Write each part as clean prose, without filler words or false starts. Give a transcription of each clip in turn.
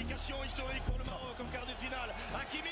qualification historique pour le Maroc en quart de finale. Hakimi.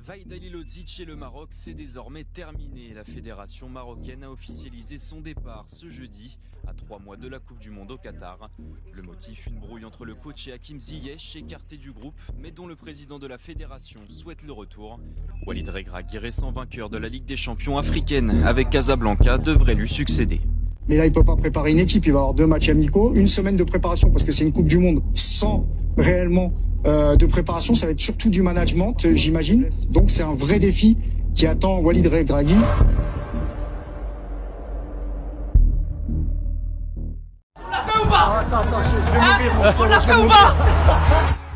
Vahid Halilovic et le Maroc, c'est désormais terminé. La fédération marocaine a officialisé son départ ce jeudi, à 3 mois de la Coupe du Monde au Qatar. Le motif, une brouille entre le coach et Hakim Ziyech, écarté du groupe, mais dont le président de la fédération souhaite le retour. Walid Regragui, récent vainqueur de la Ligue des champions africaine avec Casablanca, devrait lui succéder. Mais là, il peut pas préparer une équipe, il va avoir 2 matchs amicaux, une semaine de préparation parce que c'est une Coupe du Monde sans réellement de préparation, ça va être surtout du management, j'imagine. Donc c'est un vrai défi qui attend Walid Regragui.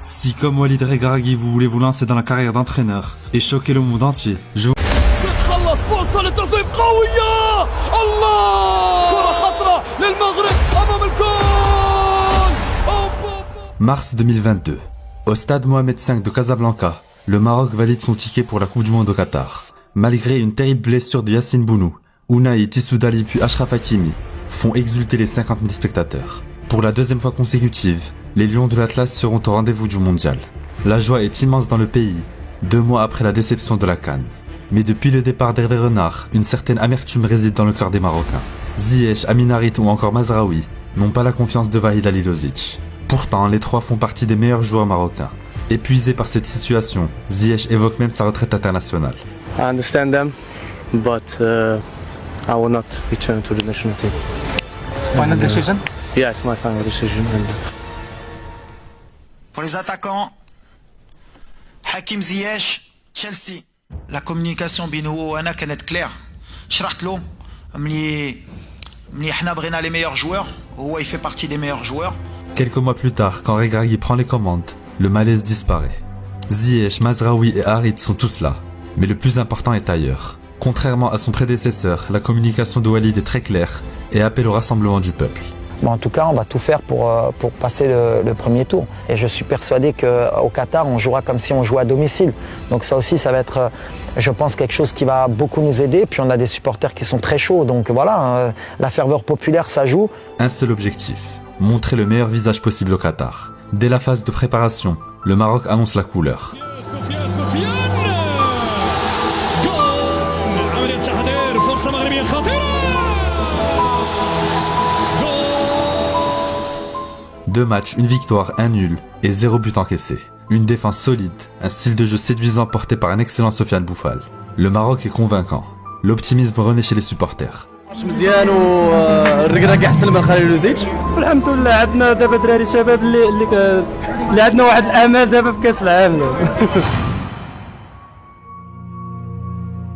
Si comme Walid Regragui vous voulez vous lancer dans la carrière d'entraîneur et choquer le monde entier, je vous... Mars 2022. Au stade Mohamed V de Casablanca, le Maroc valide son ticket pour la Coupe du Monde au Qatar. Malgré une terrible blessure de Yassine Bounou, Ounahi, Tissoudali puis Achraf Hakimi font exulter les 50 000 spectateurs. Pour la 2e fois consécutive, les Lions de l'Atlas seront au rendez-vous du mondial. La joie est immense dans le pays, 2 mois après la déception de la CAN. Mais depuis le départ d'Hervé Renard, une certaine amertume réside dans le cœur des Marocains. Ziyech, Amin Harit ou encore Mazraoui n'ont pas la confiance de Vahid Halilovic. Pourtant, les 3 font partie des meilleurs joueurs marocains. Épuisé par cette situation, Ziyech évoque même sa retraite internationale. I understand them, but I will not return to the national team. Final decision? Yeah, it's my final decision. Pour les attaquants, Hakim Ziyech, Chelsea. La communication بينه وأنا كانت claire. شرحت له ملي احنا بغينا les meilleurs joueurs, هو il fait partie des meilleurs joueurs. Quelques mois plus tard, quand Regragui prend les commandes, le malaise disparaît. Ziyech, Mazraoui et Harit sont tous là. Mais le plus important est ailleurs. Contrairement à son prédécesseur, la communication de Walid est très claire et appelle au rassemblement du peuple. Bon, en tout cas, on va tout faire pour passer le premier tour. Et je suis persuadé qu'au Qatar, on jouera comme si on jouait à domicile. Donc ça aussi, ça va être, je pense, quelque chose qui va beaucoup nous aider. Puis on a des supporters qui sont très chauds. Donc voilà, la ferveur populaire, ça joue. Un seul objectif, montrer le meilleur visage possible au Qatar. Dès la phase de préparation, le Maroc annonce la couleur. Deux matchs, une victoire, un nul et 0 but encaissé. Une défense solide, un style de jeu séduisant porté par un excellent Sofiane Bouffal. Le Maroc est convaincant. L'optimisme renaît chez les supporters. مزيان والركراكي احسن من خليلوزيتش والحمد لله عندنا دابا دراري الشباب اللي عندنا واحد الامال دابا في كاس العالم.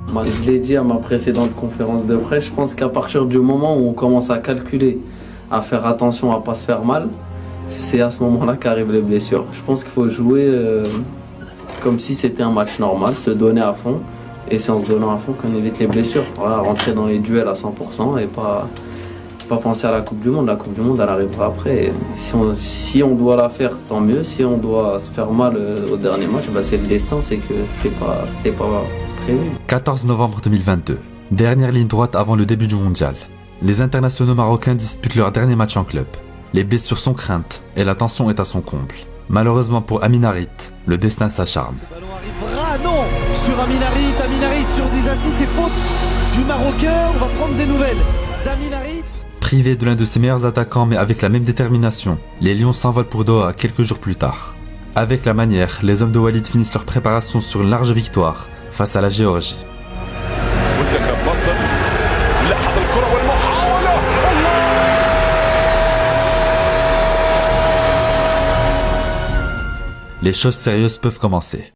Je l'ai dit à ma précédente conférence de presse, je pense qu'à partir du moment où on commence à calculer, à faire attention à pas se faire mal, c'est à ce moment-là qu'arrivent les blessures. Je pense qu'il faut jouer comme si c'était un match normal, se donner à fond. Et c'est en se donnant à fond qu'on évite les blessures. Voilà, rentrer dans les duels à 100% et pas penser à la Coupe du Monde. La Coupe du Monde, elle arrivera après. Et si on doit la faire, tant mieux. Si on doit se faire mal au dernier match, bah c'est le destin, c'est que c'était pas prévu. 14 novembre 2022, dernière ligne droite avant le début du mondial. Les internationaux marocains disputent leur dernier match en club. Les blessures sont craintes et la tension est à son comble. Malheureusement pour Amin Harit, le destin s'acharne. Le ballon arrivera, non, sur Amin Harit sur Disasi, c'est faute du Marocain. On va prendre des nouvelles d'Amin Harit. Privé de l'un de ses meilleurs attaquants mais avec la même détermination, les Lions s'envolent pour Doha quelques jours plus tard. Avec la manière, les hommes de Walid finissent leur préparation sur une large victoire face à la Géorgie. Les choses sérieuses peuvent commencer.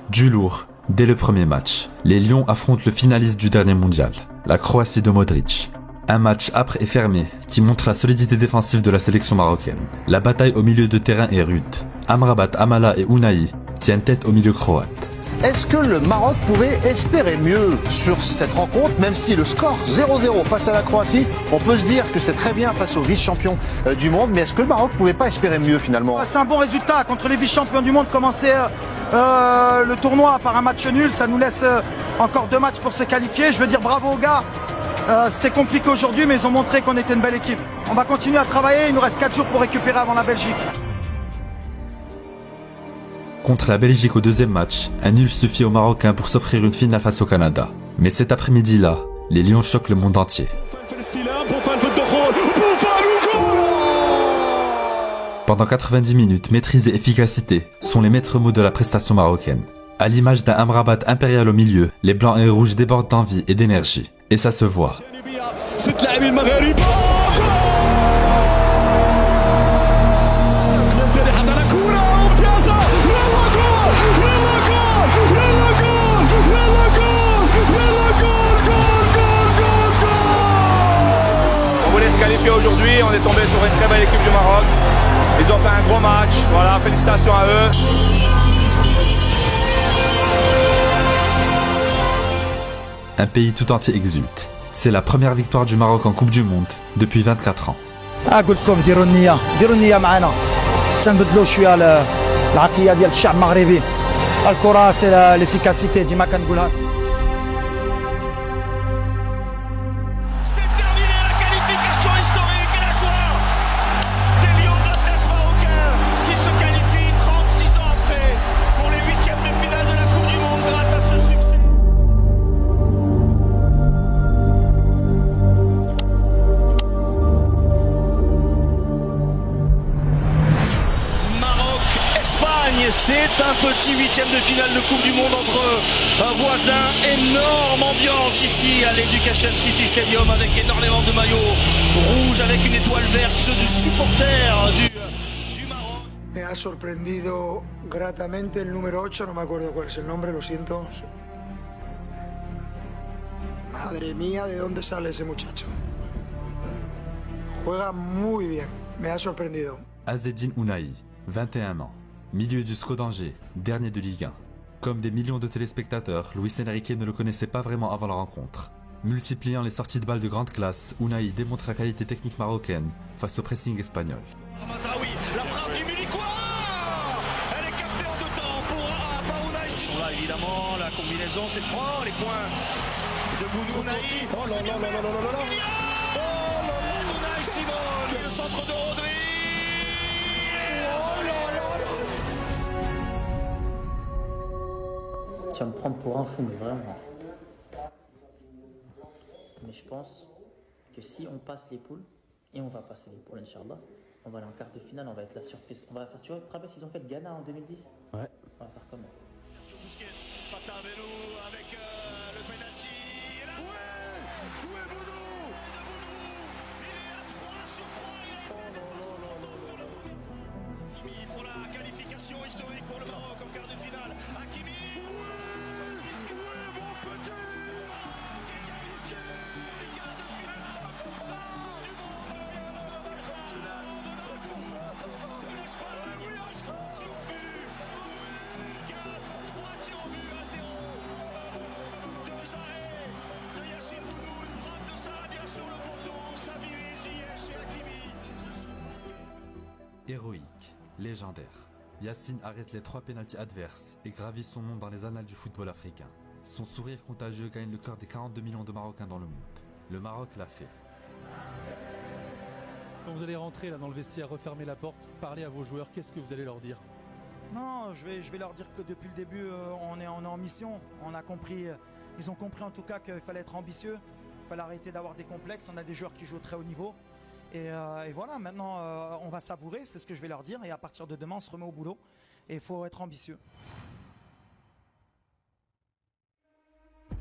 Du lourd, dès le premier match. Les Lions affrontent le finaliste du dernier mondial, la Croatie de Modric. Un match âpre et fermé qui montre la solidité défensive de la sélection marocaine. La bataille au milieu de terrain est rude. Amrabat, Amala et Ounahi tiennent tête au milieu croate. Est-ce que le Maroc pouvait espérer mieux sur cette rencontre, même si le score 0-0 face à la Croatie, on peut se dire que c'est très bien face aux vice-champions du monde, mais est-ce que le Maroc pouvait pas espérer mieux finalement? C'est un bon résultat contre les vice-champions du monde, commencer le tournoi par un match nul. Ça nous laisse encore 2 matchs pour se qualifier. Je veux dire bravo aux gars. C'était compliqué aujourd'hui, mais ils ont montré qu'on était une belle équipe. On va continuer à travailler. Il nous reste 4 jours pour récupérer avant la Belgique. Contre la Belgique au deuxième match, un nul suffit aux Marocains pour s'offrir une finale face au Canada. Mais cet après-midi-là, les Lions choquent le monde entier. Pendant 90 minutes, maîtrise et efficacité sont les maîtres mots de la prestation marocaine. À l'image d'un Amrabat impérial au milieu, les blancs et rouges débordent d'envie et d'énergie. Et ça se voit. On voulait se qualifier aujourd'hui, on est tombé sur une très belle équipe du Maroc. Ils ont fait un gros match, voilà, félicitations à eux. Un pays tout entier exulte. C'est la première victoire du Maroc en Coupe du Monde depuis 24 ans. قلت لكم ديروا النية معنا. سنبدلوا شوية العقلية ديال الشعب المغربي. الكرة سي ليفيكاسيتي ديما كنقولها. C'est un petit 8e de finale de Coupe du Monde entre voisins. Énorme ambiance ici à l'Education City Stadium avec énormément de maillots rouges avec une étoile verte, ceux du supporter du Maroc. Me ha sorprendido gratamente el número 8, no me acuerdo cuál es el nombre, lo siento. Madre mía, ¿de dónde sale ese muchacho? Juega muy bien, me ha sorprendido. Azzedine Ounahi, 21 ans. Milieu du SCO d'Angers, dernier de Ligue 1. Comme des millions de téléspectateurs, Luis Enrique ne le connaissait pas vraiment avant la rencontre. Multipliant les sorties de balles de grande classe, Ounahi démontre la qualité technique marocaine face au pressing espagnol. Mazraoui, la frappe du Munichois, elle est captée en 2 temps pour Ounahi. Ils sont là évidemment, la combinaison c'est franc, les points de Bounou Ounahi. Oh là là là là là là là. Oh là là, Ounahi Simone, le centre de Rodri. Tu vas me prendre pour un fou, mais vraiment. Mais je pense que si on passe les poules, et on va passer les poules, Inch'Allah, on va aller en quart de finale, on va être la surprise. On va faire, tu vois, tu te rappelles, ils ont fait Ghana en 2010 ? Ouais. On va faire comme ça. Sergio Busquets passe à Beno avec le penalty. Et là, ouais, Bounou. Il est à 3 sur 3, il a été sur le Hakimi pour la qualification historique pour le Maroc en quart de finale. Hakimi. Héroïque, légendaire, Yacine arrête les 3 pénaltys adverses et gravit son nom dans les annales du football africain. Son sourire contagieux gagne le cœur des 42 millions de Marocains dans le monde. Le Maroc l'a fait. Quand vous allez rentrer là dans le vestiaire, refermer la porte, parler à vos joueurs, qu'est-ce que vous allez leur dire ? Non, je vais leur dire que depuis le début, on est en mission. On a compris, ils ont compris en tout cas qu'il fallait être ambitieux. Il fallait arrêter d'avoir des complexes. On a des joueurs qui jouent au très haut niveau. Et voilà, maintenant on va savourer, c'est ce que je vais leur dire. Et à partir de demain, on se remet au boulot. Et il faut être ambitieux.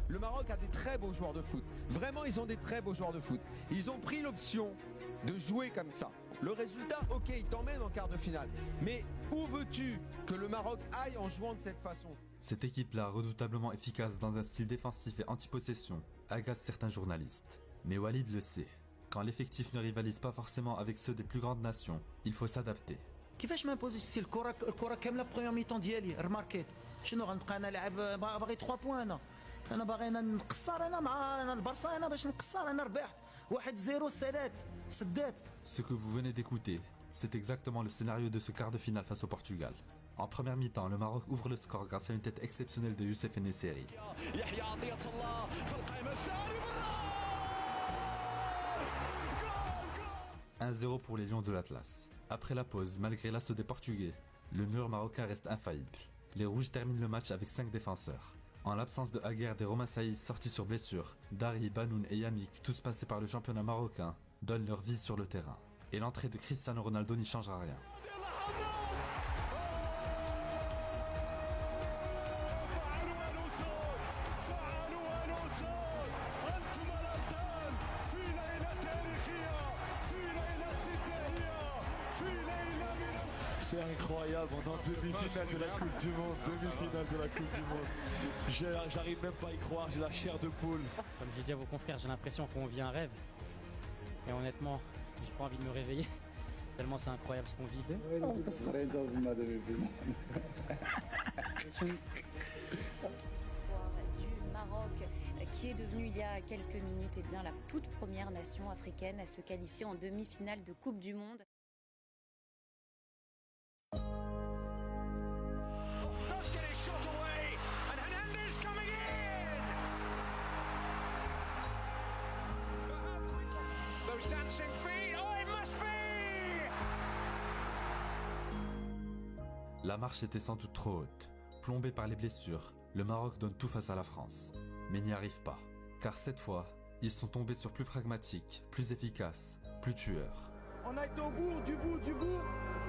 Le Maroc a des très beaux joueurs de foot. Vraiment, ils ont des très beaux joueurs de foot. Ils ont pris l'option de jouer comme ça. Le résultat, ok, il t'emmène en quart de finale. Mais où veux-tu que le Maroc aille en jouant de cette façon ? Cette équipe-là, redoutablement efficace dans un style défensif et anti-possession, agace certains journalistes. Mais Walid le sait. Quand l'effectif ne rivalise pas forcément avec ceux des plus grandes nations, il faut s'adapter. كيفاش ما نبوزيش الكره كامله في بروميير ميطون ديالي رماركيت شنو غنبقى انا لاعب باغي 3 بوان انا باغي انا نقصر انا مع البارسا انا باش نقصر انا ربحت 1-0 سدات. Ce que vous venez d'écouter, c'est exactement le scénario de ce quart de finale face au Portugal. En première mi-temps, le Maroc ouvre le score grâce à une tête exceptionnelle de Youssef Ennesseri. 1-0 pour les Lions de l'Atlas. Après la pause, malgré l'assaut des Portugais, le mur marocain reste infaillible. Les Rouges terminent le match avec 5 défenseurs. En l'absence de Aguerd et Romain Saïs sortis sur blessure, Dari, Banoun et Yamik, tous passés par le championnat marocain, donnent leur vie sur le terrain. Et l'entrée de Cristiano Ronaldo n'y changera rien. C'est incroyable, on est en demi-finale de la Coupe du Monde, demi-finale de la Coupe du Monde. J'arrive même pas à y croire, j'ai la chair de poule. Comme j'ai dit à vos confrères, j'ai l'impression qu'on vit un rêve. Et honnêtement, j'ai pas envie de me réveiller, tellement c'est incroyable ce qu'on vit. Du Maroc, qui est devenu il y a quelques minutes la toute première nation africaine à se qualifier en demi-finale de Coupe du Monde. Getting shot away, and Hernandez coming in. Those dancing feet, oh it must be. La marche était sans doute trop haute. Plombé par les blessures, le Maroc donne tout face à la France. Mais n'y arrive pas. Car cette fois, ils sont tombés sur plus pragmatique, plus efficace, plus tueur. On a été au bout, du bout, du bout.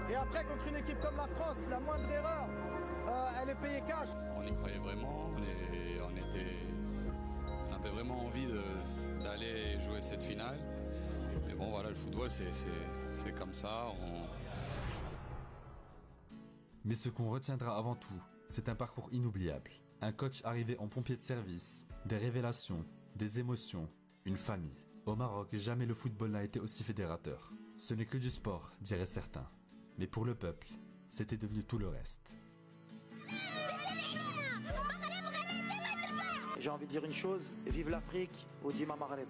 Et après, contre une équipe comme la France, la moindre erreur, elle est payée cash. On y croyait vraiment, on avait vraiment envie d'aller jouer cette finale. Mais bon, voilà, le football, c'est comme ça. Mais ce qu'on retiendra avant tout, c'est un parcours inoubliable. Un coach arrivé en pompier de service, des révélations, des émotions, une famille. Au Maroc, jamais le football n'a été aussi fédérateur. Ce n'est que du sport, diraient certains. Mais pour le peuple, c'était devenu tout le reste. J'ai envie de dire une chose, vive l'Afrique, ou Dima Maghreb.